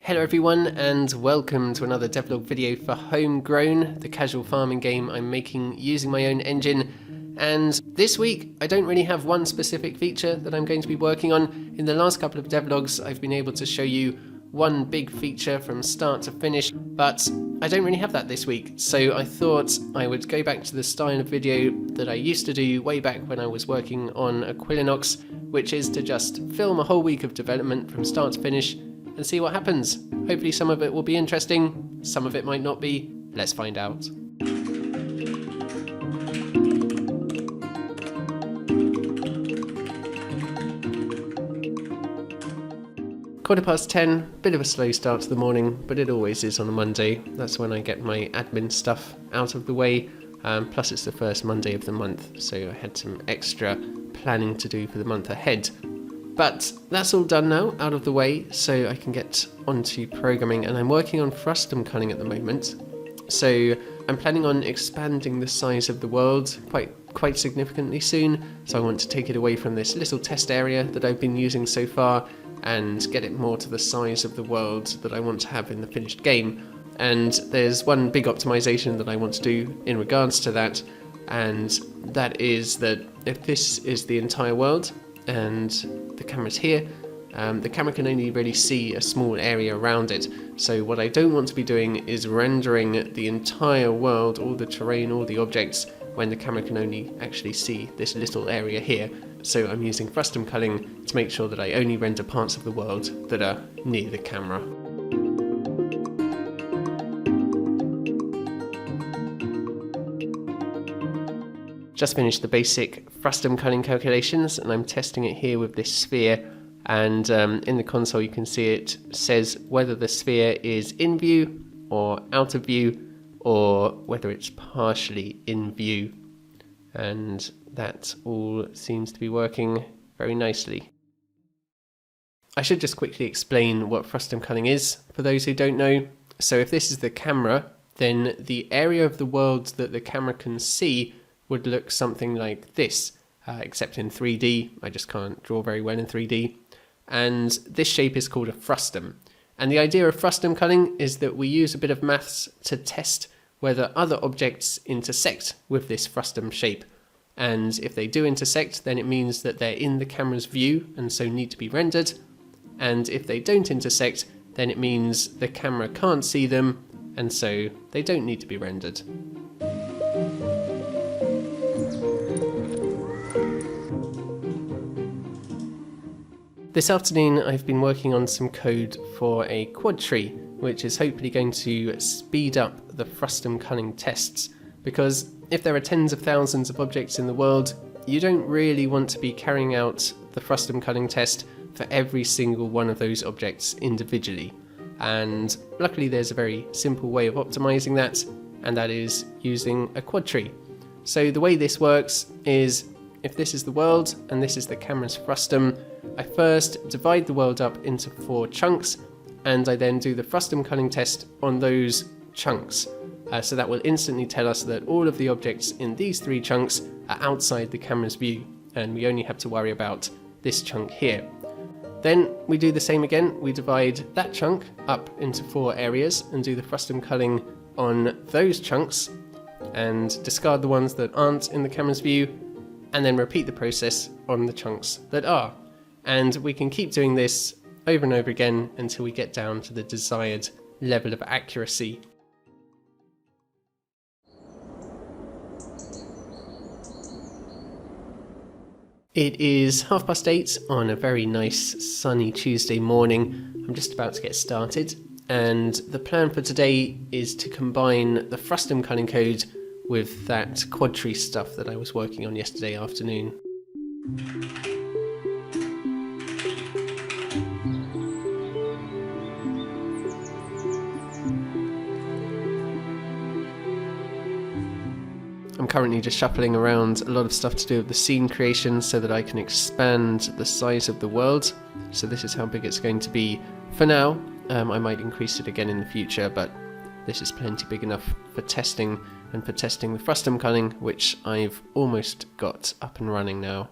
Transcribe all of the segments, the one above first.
Hello everyone and welcome to another devlog video for Homegrown, the casual farming game I'm making using my own engine. And this week I don't really have one specific feature that I'm going to be working on. In the last couple of devlogs I've been able to show you one big feature from start to finish, but I don't really have that this week, so I thought I would go back to the style of video that I used to do way back when I was working on Equilinox, which is to just film a whole week of development from start to finish and see what happens. Hopefully some of it will be interesting, some of it might not be. Let's find out. Quarter past 10, bit of a slow start to the morning, but it always is on a Monday. That's when I get my admin stuff out of the way, plus it's the first Monday of the month, so I had some extra planning to do for the month ahead. But that's all done now, out of the way, so I can get onto programming, and I'm working on frustum culling at the moment. So I'm planning on expanding the size of the world quite significantly soon, so I want to take it away from this little test area that I've been using so far and get it more to the size of the world that I want to have in the finished game. And there's one big optimization that I want to do in regards to that, and that is that if this is the entire world and the camera's here, the camera can only really see a small area around it. So what I don't want to be doing is rendering the entire world, all the terrain, all the objects, when the camera can only actually see this little area here. So I'm using frustum culling to make sure that I only render parts of the world that are near the camera. Just finished the basic frustum culling calculations, and I'm testing it here with this sphere, and in the console you can see it says whether the sphere is in view or out of view, or whether it's partially in view, and that all seems to be working very nicely. I should just quickly explain what frustum culling is for those who don't know. So if this is the camera, then the area of the world that the camera can see would look something like this, except in 3D. I just can't draw very well in 3D. And this shape is called a frustum. And the idea of frustum culling is that we use a bit of maths to test whether other objects intersect with this frustum shape. And if they do intersect, then it means that they're in the camera's view and so need to be rendered. And if they don't intersect, then it means the camera can't see them and so they don't need to be rendered. This afternoon I've been working on some code for a quad tree, which is hopefully going to speed up the frustum culling tests, because if there are tens of thousands of objects in the world, you don't really want to be carrying out the frustum culling test for every single one of those objects individually. And luckily there's a very simple way of optimizing that, and that is using a quad tree. So the way this works is, if this is the world and this is the camera's frustum, I first divide the world up into 4 chunks, and I then do the frustum culling test on those chunks. So that will instantly tell us that all of the objects in these 3 chunks are outside the camera's view, and we only have to worry about this chunk here. Then we do the same again, we divide that chunk up into 4 areas and do the frustum culling on those chunks, and discard the ones that aren't in the camera's view, and then repeat the process on the chunks that are. And we can keep doing this over and over again until we get down to the desired level of accuracy. It is 8:30 on a very nice sunny Tuesday morning. I'm just about to get started, and the plan for today is to combine the frustum culling code with that quad tree stuff that I was working on yesterday afternoon. I'm currently just shuffling around a lot of stuff to do with the scene creation so that I can expand the size of the world. So this is how big it's going to be for now. I might increase it again in the future, but this is plenty big enough for testing, and for testing the frustum culling, which I've almost got up and running now.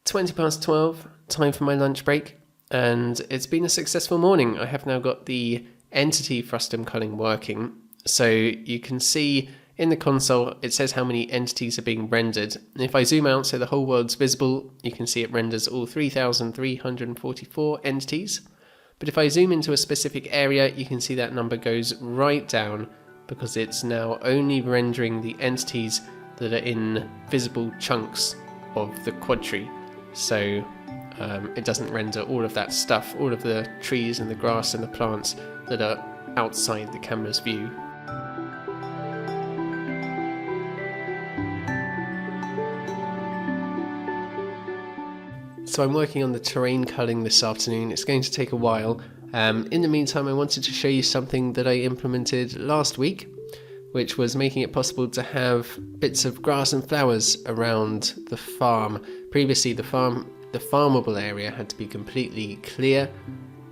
12, time for my lunch break. and it's been a successful morning. I have now got the entity frustum culling working, so you can see in the console it says how many entities are being rendered. And if I zoom out so the whole world's visible, you can see it renders all 3,344 entities. But if I zoom into a specific area, you can see that number goes right down because it's now only rendering the entities that are in visible chunks of the quad tree. So it doesn't render all of that stuff, all of the trees and the grass and the plants that are outside the camera's view. So I'm working on the terrain culling this afternoon. It's going to take a while. In the meantime, I wanted to show you something that I implemented last week, which was making it possible to have bits of grass and flowers around the farm. Previously, the farmable area had to be completely clear,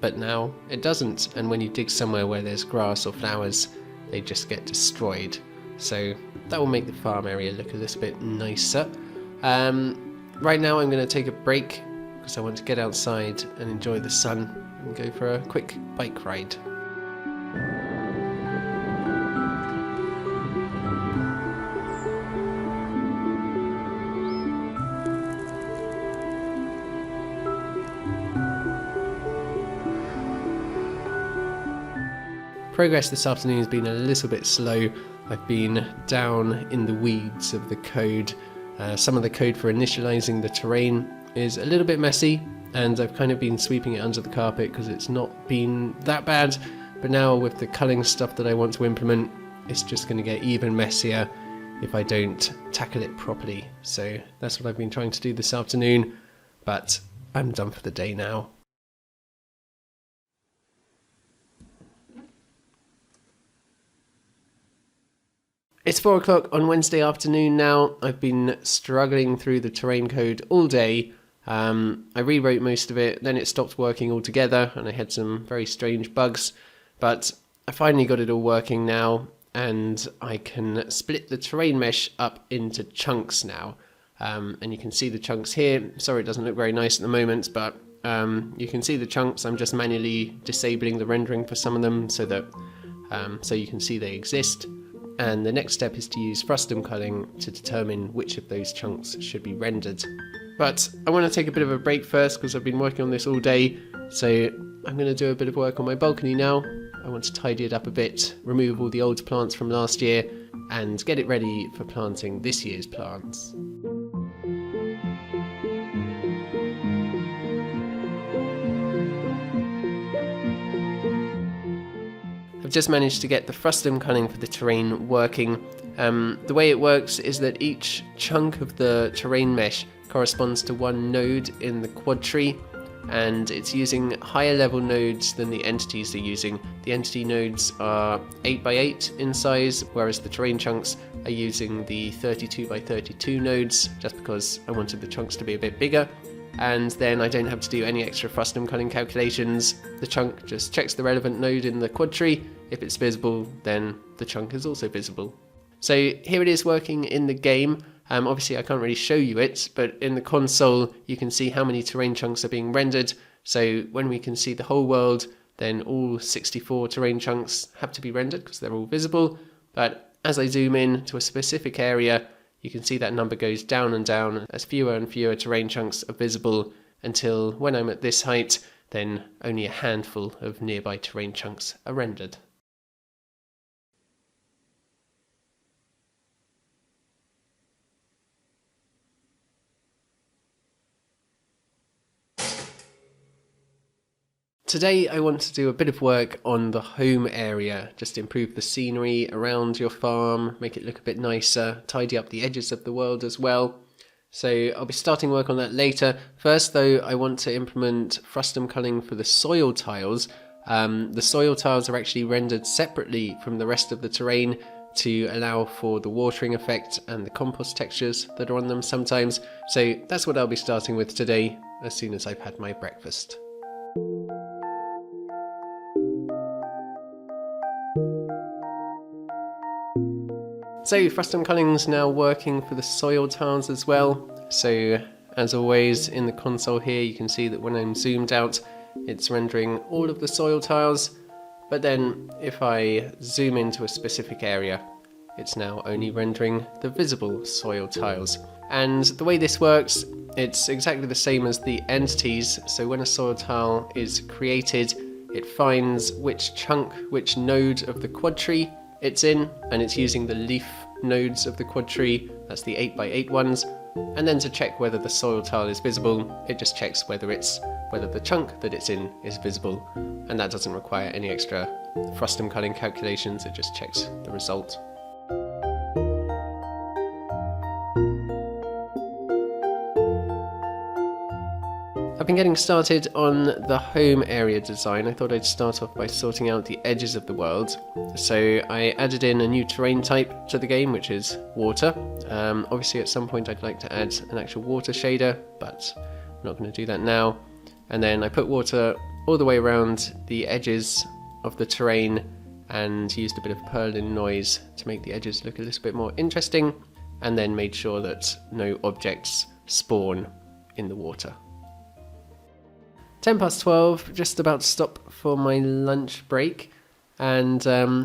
but now it doesn't. And when you dig somewhere where there's grass or flowers, they just get destroyed. So that will make the farm area look a little bit nicer. Right now I'm going to take a break because I want to get outside and enjoy the sun and go for a quick bike ride. Progress this afternoon has been a little bit slow. I've been down in the weeds of the code. Some of the code for initializing the terrain is a little bit messy, and I've kind of been sweeping it under the carpet because it's not been that bad. But now with the culling stuff that I want to implement, it's just going to get even messier if I don't tackle it properly. So that's what I've been trying to do this afternoon, but I'm done for the day now. It's 4 o'clock on Wednesday afternoon now. I've been struggling through the terrain code all day. I rewrote most of it, then it stopped working altogether and I had some very strange bugs. But I finally got it all working now, and I can split the terrain mesh up into chunks now. And you can see the chunks here. Sorry it doesn't look very nice at the moment, but you can see the chunks. I'm just manually disabling the rendering for some of them so that so you can see they exist. And the next step is to use frustum culling to determine which of those chunks should be rendered. But I want to take a bit of a break first because I've been working on this all day, so I'm going to do a bit of work on my balcony now. I want to tidy it up a bit, remove all the old plants from last year, and get it ready for planting this year's plants. I've just managed to get the frustum culling for the terrain working. The way it works is that each chunk of the terrain mesh corresponds to one node in the quad tree, and it's using higher level nodes than the entities they're using. The entity nodes are 8x8 in size, whereas the terrain chunks are using the 32x32 nodes, just because I wanted the chunks to be a bit bigger. And then I don't have to do any extra frustum culling calculations. The chunk just checks the relevant node in the quad tree. If it's visible, then the chunk is also visible. So here it is working in the game. Obviously I can't really show you it, but in the console you can see how many terrain chunks are being rendered. So when we can see the whole world, then all 64 terrain chunks have to be rendered because they're all visible. But as I zoom in to a specific area, you can see that number goes down and down as fewer and fewer terrain chunks are visible, until when I'm at this height, then only a handful of nearby terrain chunks are rendered. Today I want to do a bit of work on the home area, just improve the scenery around your farm, make it look a bit nicer, tidy up the edges of the world as well. So I'll be starting work on that later. First though, I want to implement frustum culling for the soil tiles. The soil tiles are actually rendered separately from the rest of the terrain to allow for the watering effect and the compost textures that are on them sometimes. So that's what I'll be starting with today, as soon as I've had my breakfast. So frustum culling's now working for the soil tiles as well. So as always in the console here, you can see that when I'm zoomed out, it's rendering all of the soil tiles, but then if I zoom into a specific area, it's now only rendering the visible soil tiles. And the way this works, it's exactly the same as the entities. So when a soil tile is created, it finds which chunk, which node of the quad tree it's in, and it's using the leaf nodes of the quad tree, that's the 8x8 ones. And then to check whether the soil tile is visible, it just checks whether the chunk that it's in is visible, and that doesn't require any extra frustum culling calculations, it just checks the result. I've been getting started on the home area design. I thought I'd start off by sorting out the edges of the world. So I added in a new terrain type to the game, which is water. Obviously at some point I'd like to add an actual water shader, but I'm not going to do that now. And then I put water all the way around the edges of the terrain and used a bit of purlin noise to make the edges look a little bit more interesting, and then made sure that no objects spawn in the water. 12:10, just about to stop for my lunch break, and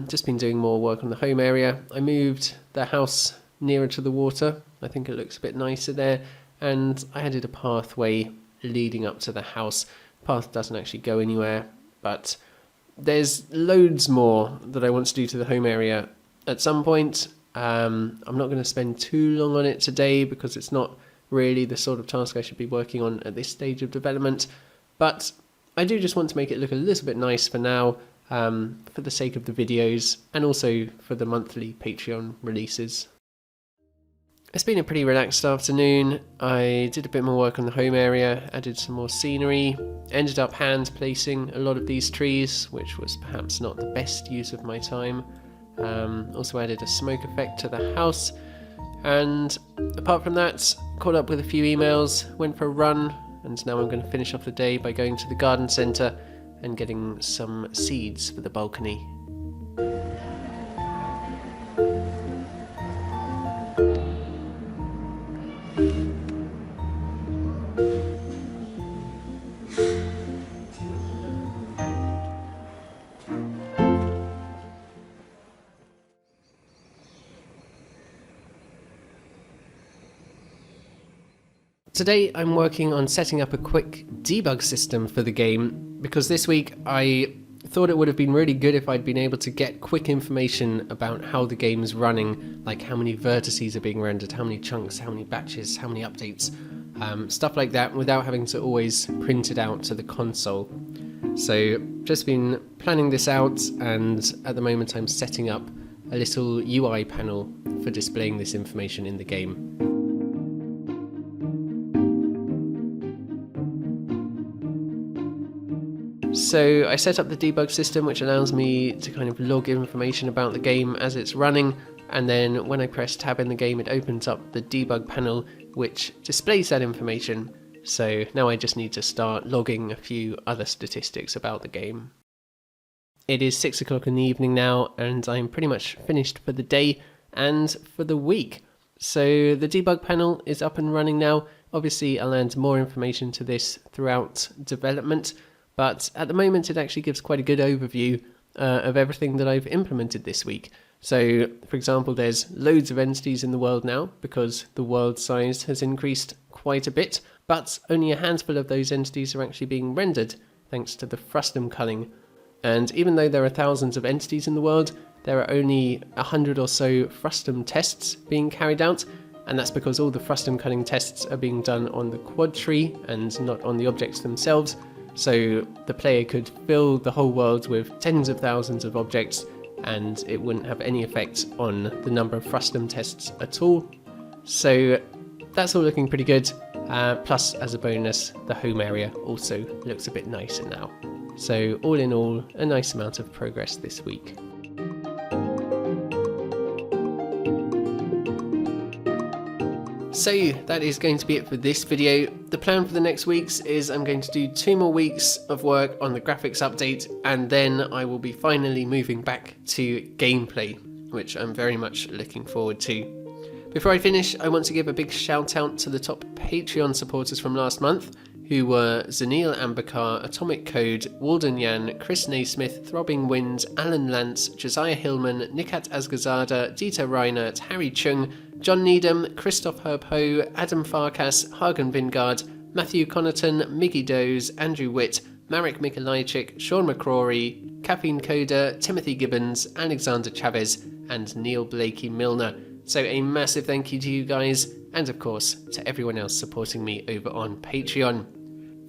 just been doing more work on the home area. I moved the house nearer to the water. I think it looks a bit nicer there, and I added a pathway leading up to the house. The path doesn't actually go anywhere, but there's loads more that I want to do to the home area at some point. I'm not going to spend too long on it today because it's not really the sort of task I should be working on at this stage of development. But I do just want to make it look a little bit nice for now, for the sake of the videos and also for the monthly Patreon releases. It's been a pretty relaxed afternoon. I did a bit more work on the home area, added some more scenery, ended up hand placing a lot of these trees, which was perhaps not the best use of my time. Also added a smoke effect to the house, and apart from that, caught up with a few emails, went for a run, and now I'm going to finish off the day by going to the garden centre and getting some seeds for the balcony. Today I'm working on setting up a quick debug system for the game, because this week I thought it would have been really good if I'd been able to get quick information about how the game's running, like how many vertices are being rendered, how many chunks, how many batches, how many updates, stuff like that, without having to always print it out to the console. So just been planning this out, and at the moment I'm setting up a little UI panel for displaying this information in the game. So I set up the debug system, which allows me to kind of log information about the game as it's running, and then when I press tab in the game it opens up the debug panel which displays that information. So now I just need to start logging a few other statistics about the game. It is 6 o'clock in the evening now, and I'm pretty much finished for the day and for the week. So the debug panel is up and running now. Obviously I'll add more information to this throughout development, but at the moment it actually gives quite a good overview of everything that I've implemented this week. So, for example, there's loads of entities in the world now because the world size has increased quite a bit, but only a handful of those entities are actually being rendered thanks to the frustum culling. And even though there are thousands of entities in the world, there are only 100 or so frustum tests being carried out, and that's because all the frustum culling tests are being done on the quad tree and not on the objects themselves. So the player could fill the whole world with tens of thousands of objects and it wouldn't have any effect on the number of frustum tests at all. So that's all looking pretty good. Plus, as a bonus, the home area also looks a bit nicer now. So all in all, a nice amount of progress this week. So that is going to be it for this video. The plan for the next weeks is I'm going to do 2 more weeks of work on the graphics update, and then I will be finally moving back to gameplay, which I'm very much looking forward to. Before I finish, I want to give a big shout out to the top Patreon supporters from last month, who were Zanil Ambakar, Atomic Code, Walden Yan, Chris Naismith, Throbbing Wind, Alan Lance, Josiah Hillman, Nikat Asgazada, Dieter Reinert, Harry Chung, John Needham, Christoph Herb Ho, Adam Farkas, Hagen Vingard, Matthew Connaughton, Miggy Doze, Andrew Witt, Marek Mikolajczyk, Sean McCrory, Caffeine Coda, Timothy Gibbons, Alexander Chavez, and Neil Blakey Milner. So a massive thank you to you guys, and of course to everyone else supporting me over on Patreon.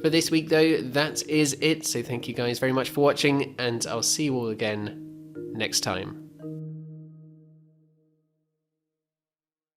For this week though, that is it, so thank you guys very much for watching, and I'll see you all again next time.